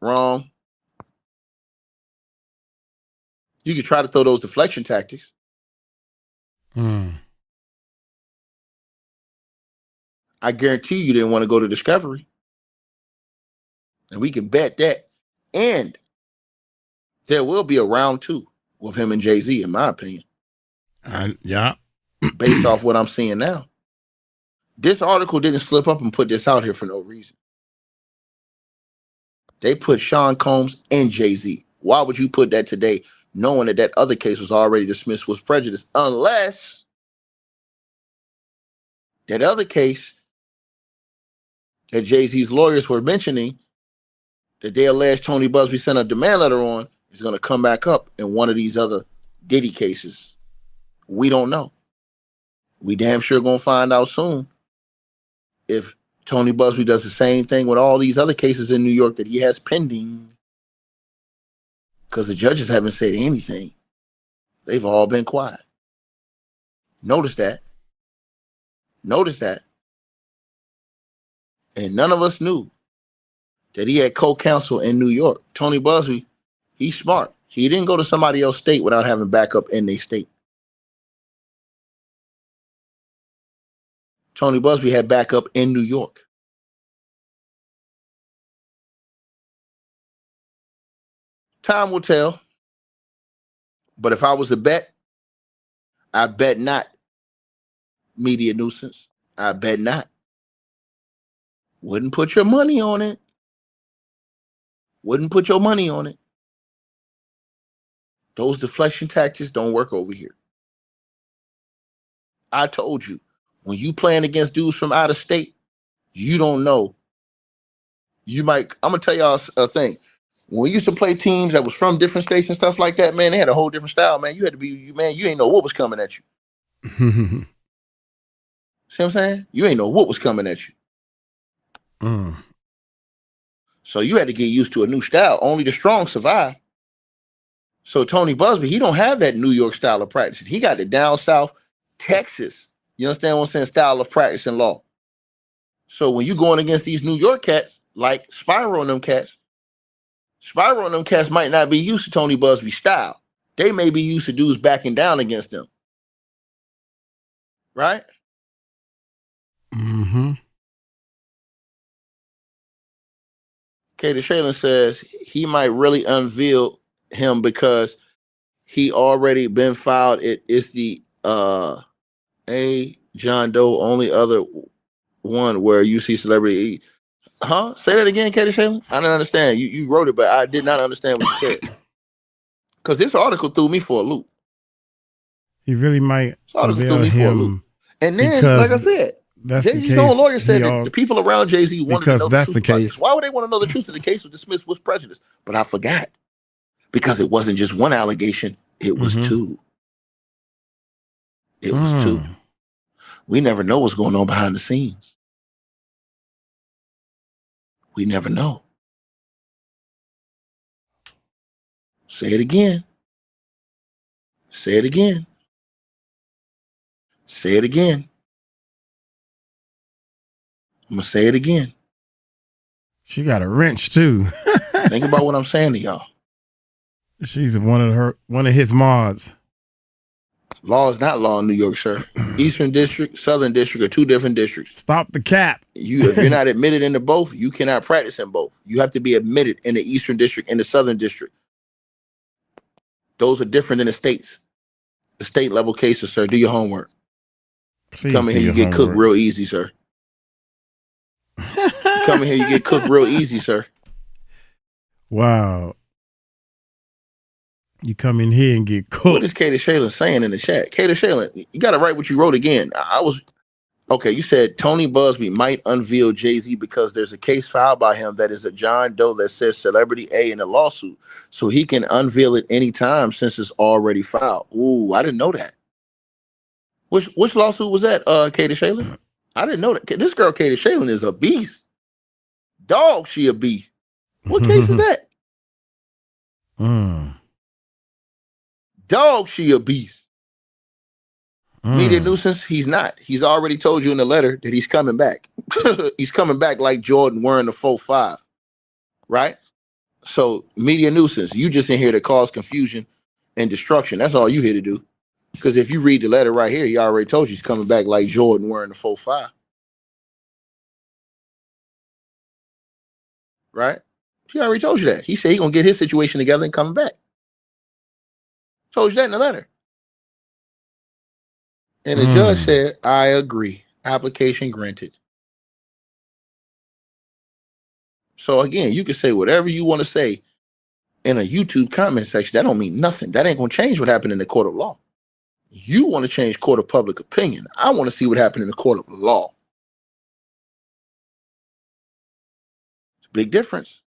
wrong. You could try to throw those deflection tactics. I guarantee you didn't want to go to discovery. And we can bet that. And there will be a round 2 with him and Jay-Z, in my opinion. Yeah. Based off what I'm seeing now. This article didn't slip up and put this out here for no reason. They put Sean Combs and Jay-Z. Why would you put that today, knowing that that other case was already dismissed with prejudice? Unless that other case that Jay-Z's lawyers were mentioning, that they allege Tony Busby sent a demand letter on, is going to come back up in one of these other Diddy cases. We don't know. We damn sure going to find out soon if Tony Busby does the same thing with all these other cases in New York that he has pending. Because the judges haven't said anything. They've all been quiet. Notice that. And none of us knew that he had co-counsel in New York. Tony Busby, he's smart. He didn't go to somebody else's state without having backup in their state. Tony Busby had backup in New York. Time will tell. But if I was to bet, I bet not. Media nuisance. I bet not. Wouldn't put your money on it. Wouldn't put your money on it. Those deflection tactics don't work over here. I told you, when you playing against dudes from out of state, you don't know. I'm going to tell y'all a thing. When we used to play teams that was from different states and stuff like that, man, they had a whole different style, man. You had to be, man, you ain't know what was coming at you. See what I'm saying? You ain't know what was coming at you. So you had to get used to a new style. Only the strong survive. So Tony Busby, he don't have that New York style of practicing. He got the down south Texas. You understand what I'm saying? Style of practicing law. So when you going against these New York cats, like Spyro and them cats might not be used to Tony Busby's style. They may be used to dudes backing down against them. Right? Mm-hmm. 𝗟𝗢𝗡𝗞𝗦 says he might really unveil him because he already been filed. It is the John Doe only other one where you see celebrity. Huh? Say that again, 𝗟𝗢𝗡𝗞𝗦. I didn't understand. You wrote it, but I did not understand what you said. Because this article threw me for a loop. He really might unveil him. And then, like I said, Jay-Z's own lawyer said that the people around Jay-Z wanted to know the truth about this. Why would they want to know the truth if the case was dismissed with prejudice? But I forgot. Because it wasn't just one allegation. It was two. It was two. We never know what's going on behind the scenes. We never know. Say it again. Say it again. Say it again. I'm going to say it again. She got a wrench too. Think about what I'm saying to y'all. She's one of his mods. Law is not law in New York, sir. Eastern District, Southern District are two different districts. Stop the cap. If you're not admitted into both, you cannot practice in both. You have to be admitted in the Eastern District and the Southern District. Those are different than the states. The state level cases, sir. Do your homework. Come in here, you get cooked real easy, sir. Come in here, you get cooked real easy, sir. Wow. You come in here and get cooked. What is 𝗟𝗢𝗡𝗞𝗦 saying in the chat? 𝗟𝗢𝗡𝗞𝗦, you got to write what you wrote again. Okay, you said Tony Busby might unveil Jay-Z because there's a case filed by him that is a John Doe that says Celebrity A in the lawsuit. So he can unveil it anytime since it's already filed. Ooh, I didn't know that. Which lawsuit was that, 𝗟𝗢𝗡𝗞𝗦? I didn't know that. This girl 𝗟𝗢𝗡𝗞𝗦 is a beast. Dog, she a beast. What case is that? Dog, she a beast. Media nuisance, he's not. He's already told you in the letter that he's coming back. He's coming back like Jordan wearing the 4-5. Right? So, media nuisance, you just in here to cause confusion and destruction. That's all you here to do. Because if you read the letter right here, he already told you he's coming back like Jordan wearing the 4-5. Right? He already told you that. He said he's going to get his situation together and coming back. Told you that in the letter. And the judge said, I agree. Application granted. So again, you can say whatever you want to say in a YouTube comment section. That don't mean nothing. That ain't going to change what happened in the court of law. You want to change court of public opinion. I want to see what happened in the court of law. It's a big difference.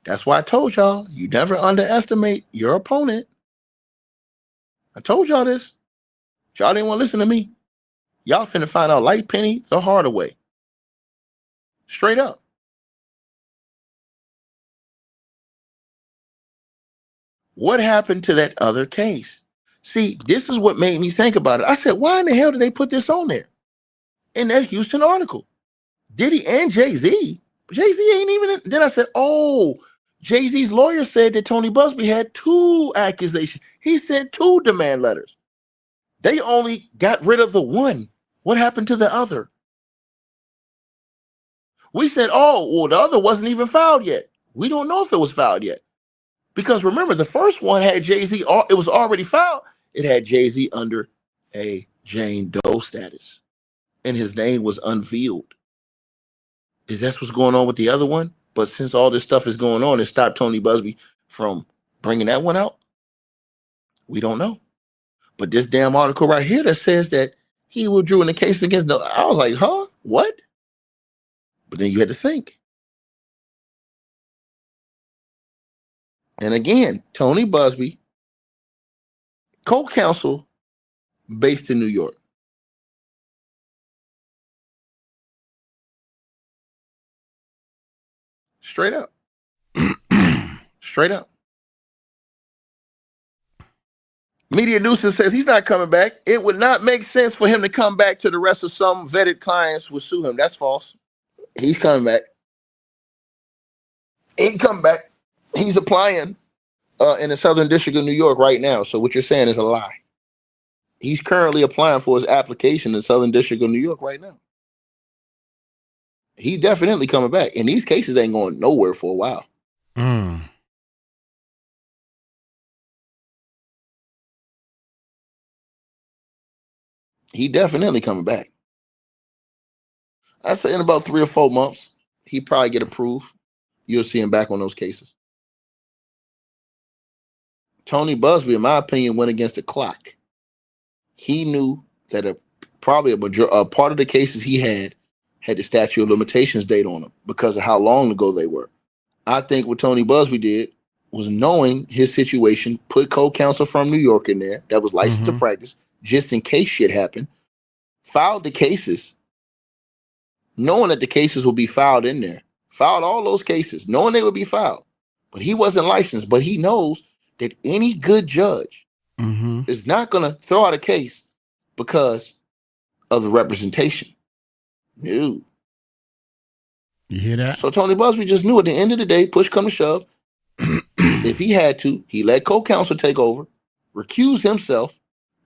That's why I told y'all, you never underestimate your opponent. I told y'all this. Y'all didn't want to listen to me. Y'all finna find out like Penny the harder way. Straight up. What happened to that other case? See, this is what made me think about it. I said, why in the hell did they put this on there? in that Houston article. Diddy and Jay-Z. Jay-Z ain't even in. Then I said, oh, Jay-Z's lawyer said that Tony Busby had 2 accusations. He sent 2 demand letters. They only got rid of the one. What happened to the other? We said, oh, well, the other wasn't even filed yet. We don't know if it was filed yet. Because remember, the first one had Jay-Z, it was already filed. It had Jay-Z under a Jane Doe status. And his name was unveiled. Is that what's going on with the other one? But since all this stuff is going on, it stopped Tony Busby from bringing that one out? We don't know. But this damn article right here that says that he withdrew in the case against I was like, huh? What? But then you had to think. And again, Tony Busby, co-counsel based in New York. Straight up. Straight up. Media Nuisance says he's not coming back. It would not make sense for him to come back to the rest of some vetted clients would sue him. That's false. He's coming back. He ain't coming back. He's applying in the Southern District of New York right now. So what you're saying is a lie. He's currently applying for his application in the Southern District of New York right now. He definitely coming back. And these cases ain't going nowhere for a while. He definitely coming back. I say in about 3 or 4 months, he probably get approved. You'll see him back on those cases. Tony Busby, in my opinion, went against the clock. He knew that probably a part of the cases he had the statute of limitations date on them because of how long ago they were. I think what Tony Busby did was, knowing his situation, put co-counsel from New York in there that was licensed to practice just in case shit happened, filed the cases, knowing that the cases will be filed in there, filed all those cases, knowing they would be filed. But he wasn't licensed, but he knows that any good judge is not going to throw out a case because of the representation. No. You hear that? So Tony Busby just knew at the end of the day, push come to shove, if he had to, he let co-counsel take over, recused himself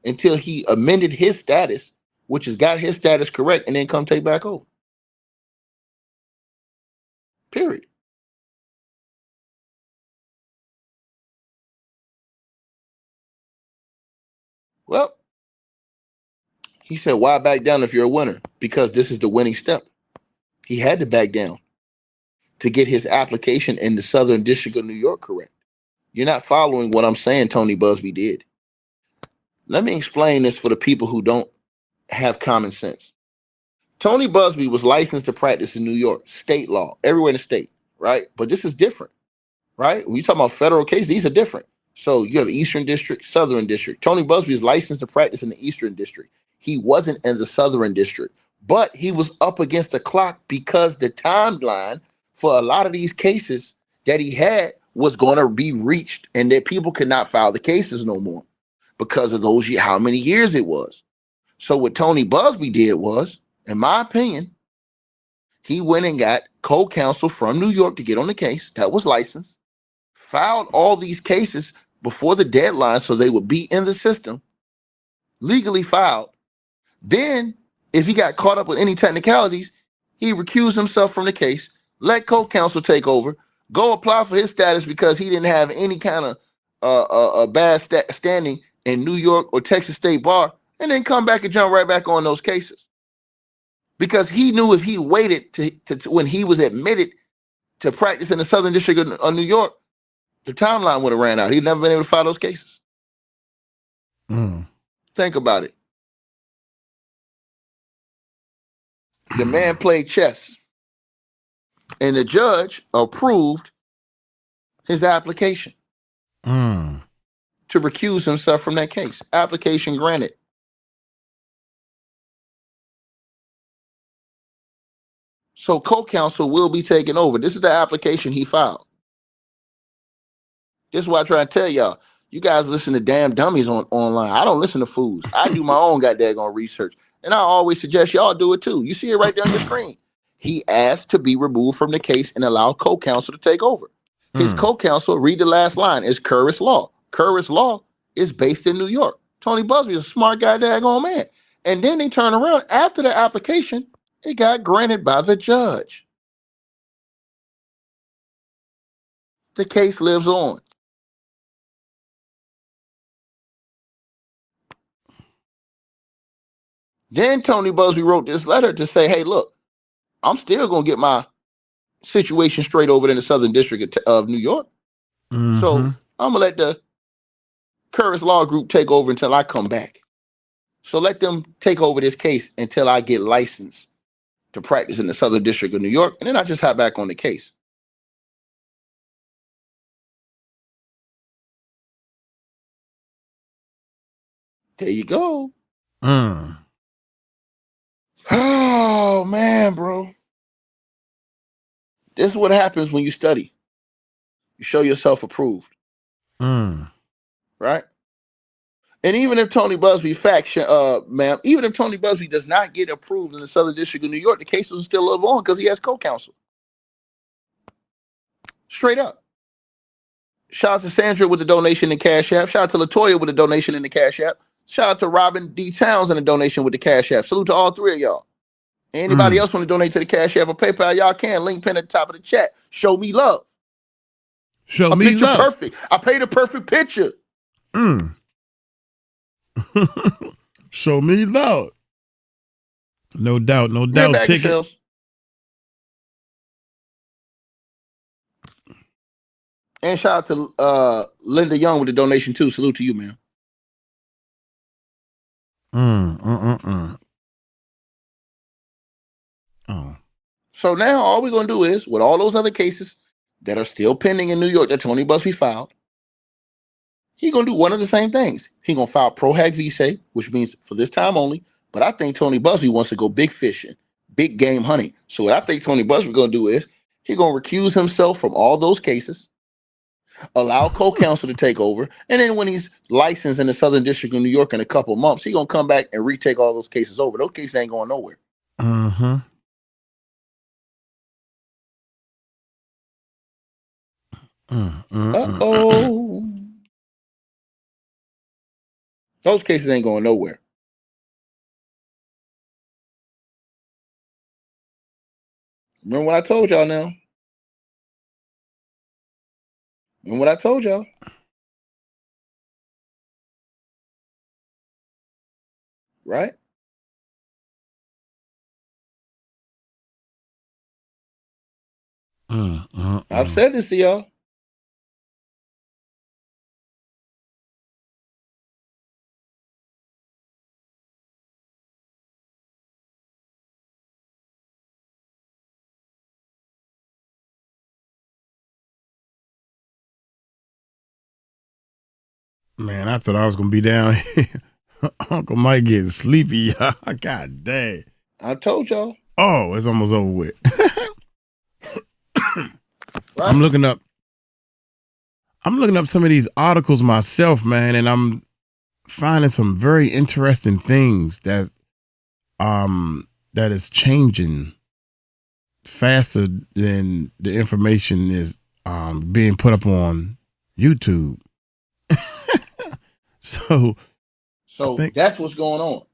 until he amended his status, which has got his status correct, and then come take back over. Period. Well, he said, why back down if you're a winner? Because this is the winning step. He had to back down to get his application in the Southern District of New York correct. You're not following what I'm saying Tony Busby did. Let me explain this for the people who don't have common sense. Tony Busby was licensed to practice in New York, state law, everywhere in the state, right? But this is different, right? When you talk about federal cases, these are different. So you have Eastern District, Southern District. Tony Busby is licensed to practice in the Eastern District. He wasn't in the Southern District, but he was up against the clock because the timeline for a lot of these cases that he had was going to be reached, and that people could not file the cases no more because of those how many years it was. So what Tony Busby did was, in my opinion, he went and got co-counsel from New York to get on the case that was licensed, filed all these cases before the deadline so they would be in the system, legally filed. Then, if he got caught up with any technicalities, he recused himself from the case, let co-counsel take over, go apply for his status because he didn't have any kind of bad standing in New York or Texas State Bar, and then come back and jump right back on those cases. Because he knew if he waited to when he was admitted to practice in the Southern District of New York, the timeline would have ran out. He'd never been able to file those cases. Think about it. The man played chess, and the judge approved his application to recuse himself from that case. Application granted. So co-counsel will be taking over. This is the application he filed. This is what I try to tell y'all. You guys listen to damn dummies online. I don't listen to fools. I do my own goddamn research. And I always suggest y'all do it too. You see it right there on your screen. He asked to be removed from the case and allow co-counsel to take over. His co-counsel, read the last line, is 𝗟𝗓𝗡. 𝗟𝗓𝗡 is based in New York. Tony Busby is a smart guy, daggone man. And then they turn around after the application, it got granted by the judge. The case lives on. Then Tony Busby wrote this letter to say, hey, look, I'm still going to get my situation straight over in the Southern District of New York. So I'm going to let the 𝗟𝗓𝗡 Law Group take over until I come back. So let them take over this case until I get licensed to practice in the Southern District of New York. And then I just hop back on the case. There you go. Oh, man, bro. This is what happens when you study. You show yourself approved. Right? And even if Tony Busby even if Tony Busby does not get approved in the Southern District of New York, the case will still live on because he has co-counsel. Straight up. Shout out to Sandra with the donation in Cash App. Shout out to LaToya with the donation in the Cash App. Shout out to Robin D. Towns and the donation with the Cash App. Salute to all three of y'all. Anybody else want to donate to the Cash App or PayPal, y'all can. Link pin at the top of the chat. Show me love. Show me picture love. Perfect. I paid a perfect picture. Show me love. No doubt, no doubt. Ticket. And shout out to Linda Young with the donation too. Salute to you, man. Oh. So now all we're gonna do is, with all those other cases that are still pending in New York that Tony Busby filed, he's gonna do one of the same things. He's gonna file Prohac visa, which means for this time only. But I think Tony Busby wants to go big fishing, big game hunting. So what I think Tony Busby gonna do is he's gonna recuse himself from all those cases, allow co-counsel to take over, and then when he's licensed in the Southern District of New York in a couple months, he's gonna come back and retake all those cases over. Those cases ain't going nowhere. Uh-oh. Those cases ain't going nowhere. Remember what I told y'all now? Remember what I told y'all? Right? I've said this to y'all. Man, I thought I was gonna be down here. Uncle Mike getting sleepy. God dang. I told y'all. Oh, it's almost over with. Right? I'm looking up some of these articles myself, man, and I'm finding some very interesting things that is changing faster than the information is being put up on YouTube. So that's what's going on.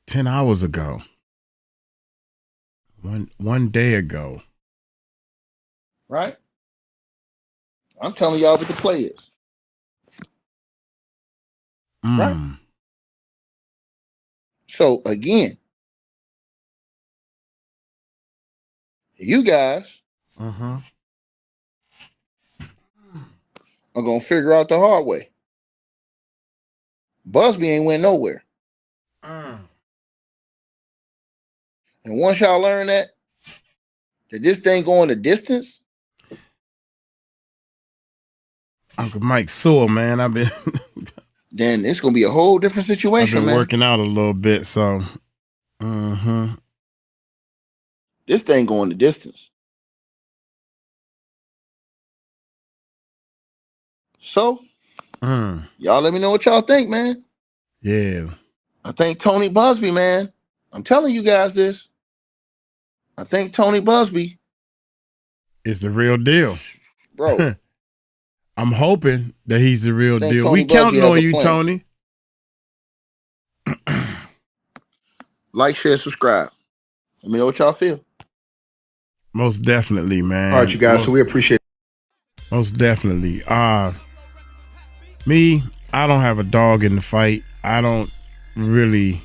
10 hours ago. One day ago. Right? I'm telling y'all what the play is. Right? So again, you guys are gonna figure out the hard way. Busby ain't went nowhere. And once y'all learn that this thing going the distance, Uncle Mike sore, man. I've been then it's gonna be a whole different situation. I've been man. working out a little bit, so this thing going the distance. So, y'all let me know what y'all think, man. Yeah. I think Tony Busby, man. I'm telling you guys this. I think Tony Busby is the real deal. Bro. I'm hoping that he's the real deal. Tony We counting on you, plan. Tony. Like, share, subscribe. Let me know what y'all feel. Most definitely, man. All right, you guys. So we appreciate it. Most definitely. Me, I don't have a dog in the fight. I don't really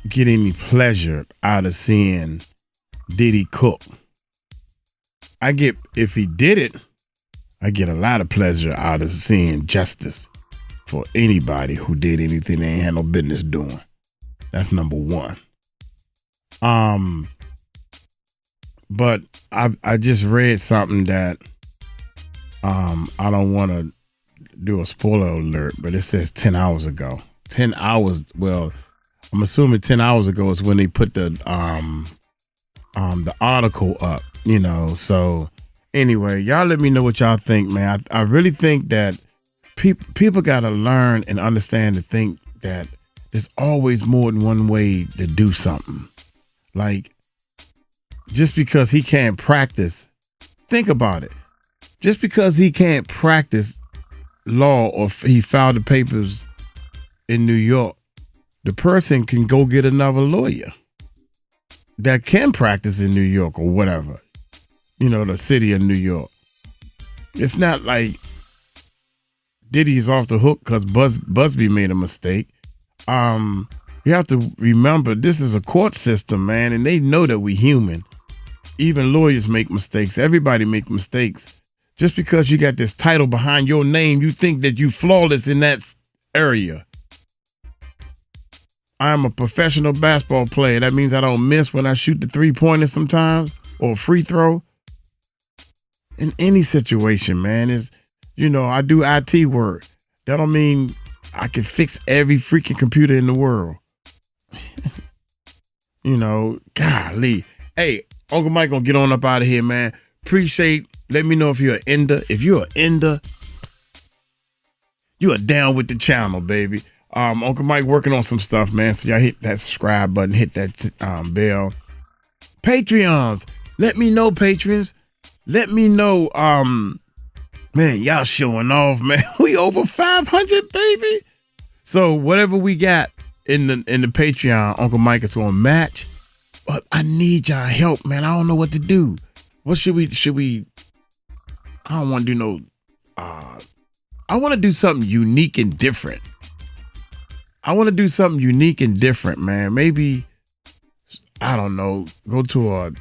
get any pleasure out of seeing Diddy cook. If he did it, I get a lot of pleasure out of seeing justice for anybody who did anything they ain't had no business doing. That's number one. But I just read something that I don't want to do a spoiler alert, but it says 10 hours ago. 10 hours, well, I'm assuming 10 hours ago is when they put the article up, you know. So anyway, y'all let me know what y'all think, man. I really think that people got to learn and understand to think that there's always more than one way to do something. Like, just because he can't practice, think about it. Just because he can't practice law or he filed the papers in New York, the person can go get another lawyer that can practice in New York or whatever. You know, the city of New York. It's not like Diddy's off the hook because Busby made a mistake. You have to remember, this is a court system, man, and they know that we human. Even lawyers make mistakes. Everybody make mistakes. Just because you got this title behind your name, you think that you flawless in that area. I'm a professional basketball player. That means I don't miss when I shoot the three-pointer sometimes or free throw. In any situation, man, is, you know, I do IT work. That don't mean I can fix every freaking computer in the world. You know, golly. Hey, Uncle Mike gonna get on up out of here, man. Appreciate. Let me know if you're an ender. If you're an ender, you are down with the channel, baby. Uncle Mike working on some stuff, man. So y'all hit that subscribe button, hit that bell. Patreons, let me know, patrons. Let me know. Man, y'all showing off, man. We over 500, baby. So whatever we got in the Patreon, Uncle Mike is gonna match. But I need y'all help, man. I don't know what to do. What should we? I don't want to do no. I want to do something unique and different. Man. Maybe, I don't know. Go to a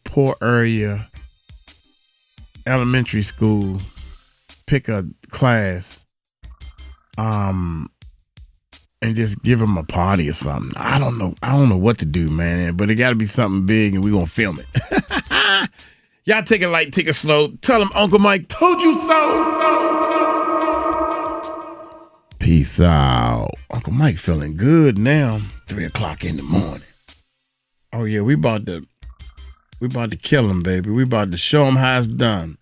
poor area elementary school. Pick a class. And just give them a party or something. I don't know what to do, man. But it got to be something big, and we're going to film it. Y'all take it light, take it slow. Tell them Uncle Mike told you so. Peace out. Uncle Mike feeling good now. 3:00 in the morning. Oh, yeah, we about to kill him, baby. We about to show him how it's done.